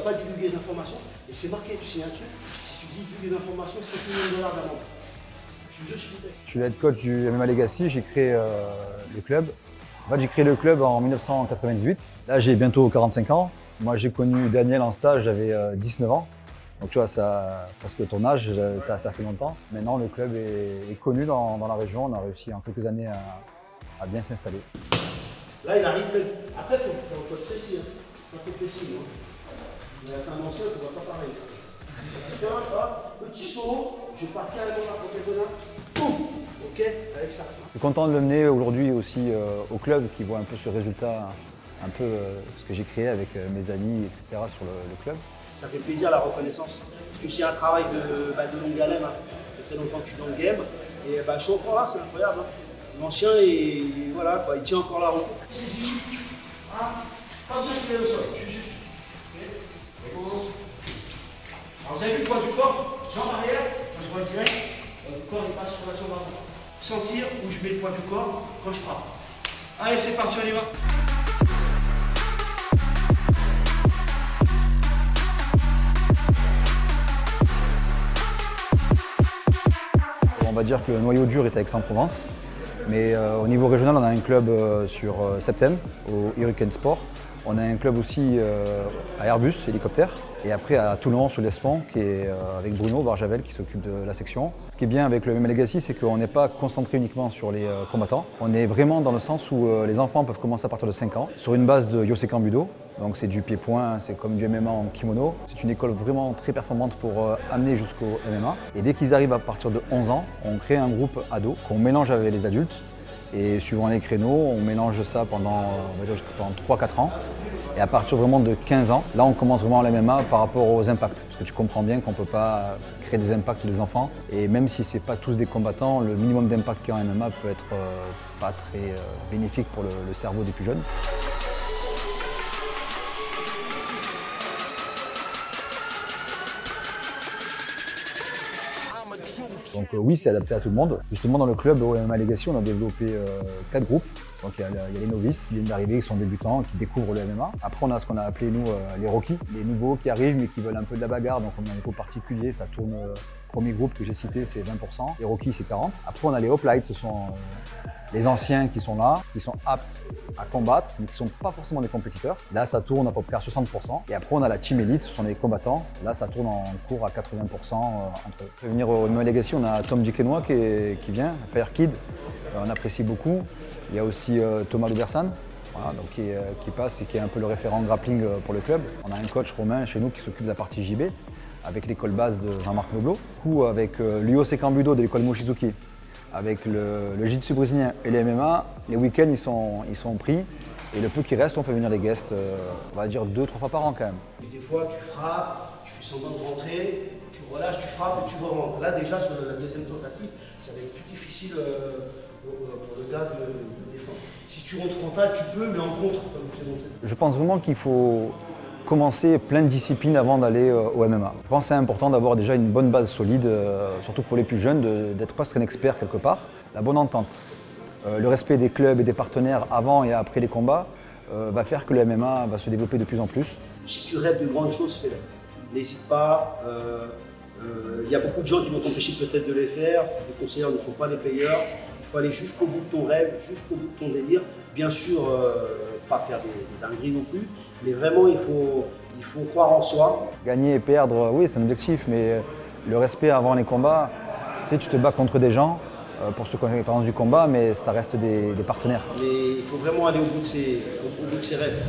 pas divulguer les informations. Et c'est marqué, tu signes un truc, si tu divulgues les informations, c'est 5 millions de dollars d'amende. Je te jure, je suis fait. Je suis le head coach du MMA Legacy, j'ai créé le club. En fait, j'ai créé le club en 1998. Là, j'ai bientôt 45 ans. Moi, j'ai connu Daniel en stage, j'avais 19 ans. Donc tu vois, parce que ton âge, ça fait longtemps. Maintenant, le club est connu dans la région. On a réussi en quelques années à bien s'installer. Là, il arrive même. Après, il faut être précis. Il faut être précis. Mais avec un ancien, tu ne vois pas pareil. Petit saut, je pars carrément là pour te donner. Boum. Ok, avec ça. Je suis content de le mener aujourd'hui aussi au club qui voit un peu ce résultat, un peu ce que j'ai créé avec mes amis, etc. sur le club. Ça fait plaisir la reconnaissance. Parce que c'est un travail de longue haleine. Ça fait très longtemps que je suis dans le game. Et je suis encore là, c'est incroyable. L'ancien, voilà, quoi, il tient encore la route. Pas besoin qu'il est au sol. Alors vous avez vu le poids du corps, jambe arrière, quand je vois direct, le corps il passe sur la jambe avant. Sentir où je mets le poids du corps quand je frappe. Allez, c'est parti, on y va. On va dire que le noyau dur est à Aix-en-Provence, mais au niveau régional, on a un club sur Septem, au Hurricane Sport. On a un club aussi à Airbus, hélicoptère, et après à Toulon, sur l'Espont, qui est avec Bruno Barjavel qui s'occupe de la section. Ce qui est bien avec le MMA Legacy, c'est qu'on n'est pas concentré uniquement sur les combattants. On est vraiment dans le sens où les enfants peuvent commencer à partir de 5 ans, sur une base de Yosekan Budo. Donc c'est du pied-point, c'est comme du MMA en kimono. C'est une école vraiment très performante pour amener jusqu'au MMA. Et dès qu'ils arrivent à partir de 11 ans, on crée un groupe ado qu'on mélange avec les adultes. Et suivant les créneaux, on mélange ça pendant 3-4 ans. Et à partir vraiment de 15 ans, là on commence vraiment à la MMA par rapport aux impacts. Parce que tu comprends bien qu'on ne peut pas créer des impacts des enfants. Et même si ce n'est pas tous des combattants, le minimum d'impact qu'il y a en MMA peut être pas très bénéfique pour le cerveau des plus jeunes. Donc oui, c'est adapté à tout le monde. Justement, dans le club au MMA Legacy, on a développé 4 groupes. Donc il y a les novices, les d'arrivée qui sont débutants, qui découvrent le MMA. Après, on a ce qu'on a appelé, nous, les rookies, les nouveaux qui arrivent mais qui veulent un peu de la bagarre. Donc on a un groupe particulier, ça tourne. Premier groupe que j'ai cité, c'est 20%. Les rookies, c'est 40%. Après, on a les hoplites, ce sont les anciens qui sont là, qui sont aptes à combattre, mais qui ne sont pas forcément des compétiteurs. Là, ça tourne à peu près à 60%. Et après, on a la team elite, ce sont les combattants. Là, ça tourne en cours à 80% entre eux. Pour venir au MMA Legacy, on a Tom Duquesnoy qui vient, Fire Kid, on apprécie beaucoup. Il y a aussi Thomas Loubersan, voilà, donc qui passe et qui est un peu le référent grappling pour le club. On a un coach romain chez nous qui s'occupe de la partie JB, avec l'école base de Jean-Marc Noblo. Du coup, avec l'Yosekan Budo de l'école Mochizuki, avec le jiu-jitsu brésilien et les MMA, les week-ends ils sont pris. Et le peu qui reste, on fait venir des guests, on va dire 2-3 fois par an quand même. Et des fois, tu frappes, tu fais semblant de rentrer, tu relâches, tu frappes et tu rentres. Là, déjà, sur la deuxième tentative, ça va être plus difficile pour le gars de défendre. Si tu rentres frontal, tu peux, mais en contre, comme je t'ai montré. Je pense vraiment qu'il faut commencer plein de disciplines avant d'aller au MMA. Je pense que c'est important d'avoir déjà une bonne base solide, surtout pour les plus jeunes, d'être presque un expert quelque part. La bonne entente, le respect des clubs et des partenaires avant et après les combats va faire que le MMA va se développer de plus en plus. Si tu rêves de grandes choses, fais-les. N'hésite pas. Il y a beaucoup de gens qui vont t'empêcher peut-être de les faire. Les conseillers ne sont pas les payeurs. Il faut aller jusqu'au bout de ton rêve, jusqu'au bout de ton délire. Bien sûr, pas faire des dingueries non plus, mais vraiment il faut croire en soi. Gagner et perdre, oui, c'est un objectif, mais le respect avant les combats, tu te bats contre des gens pour ceux qui ont l'expérience du combat, mais ça reste des partenaires. Mais il faut vraiment aller au bout de ses rêves.